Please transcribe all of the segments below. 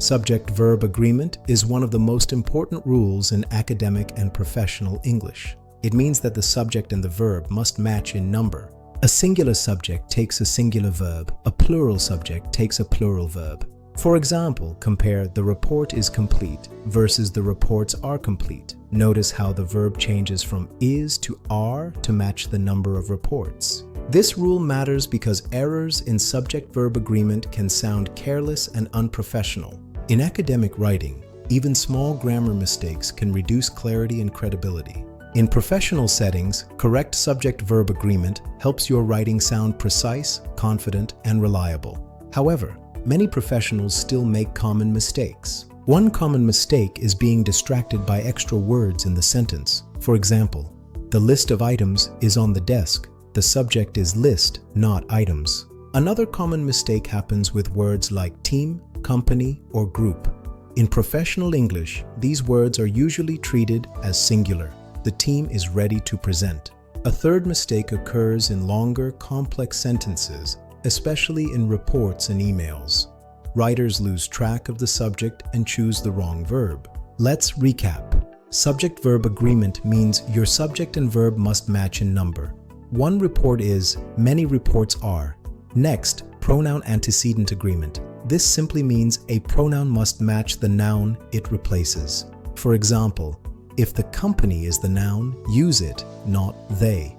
Subject-verb agreement is one of the most important rules in academic and professional English. It means that the subject and the verb must match in number. A singular subject takes a singular verb, a plural subject takes a plural verb. For example, compare "the report is complete" versus "the reports are complete." Notice how the verb changes from is to are to match the number of reports. This rule matters because errors in subject-verb agreement can sound careless and unprofessional. In academic writing, even small grammar mistakes can reduce clarity and credibility. In professional settings, correct subject-verb agreement helps your writing sound precise, confident, and reliable. However, many professionals still make common mistakes. One common mistake is being distracted by extra words in the sentence. For example, "The list of items is on the desk." The subject is list, not items. Another common mistake happens with words like team, company, or group. In professional English, these words are usually treated as singular. The team is ready to present. A third mistake occurs in longer, complex sentences, especially in reports and emails. Writers lose track of the subject and choose the wrong verb. Let's recap. Subject-verb agreement means your subject and verb must match in number. One report is, many reports are. Next, pronoun antecedent agreement. This simply means a pronoun must match the noun it replaces. For example, if the company is the noun, use it, not they.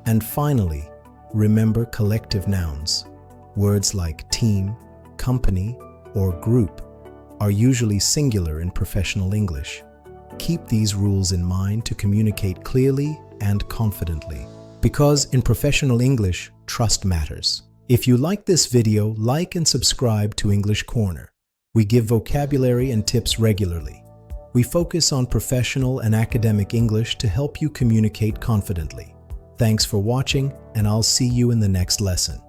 And finally, remember collective nouns. Words like team, company, or group are usually singular in professional English. Keep these rules in mind to communicate clearly and confidently. Because in professional English, trust matters. If you like this video, like and subscribe to English Corner. We give vocabulary and tips regularly. We focus on professional and academic English to help you communicate confidently. Thanks for watching, and I'll see you in the next lesson.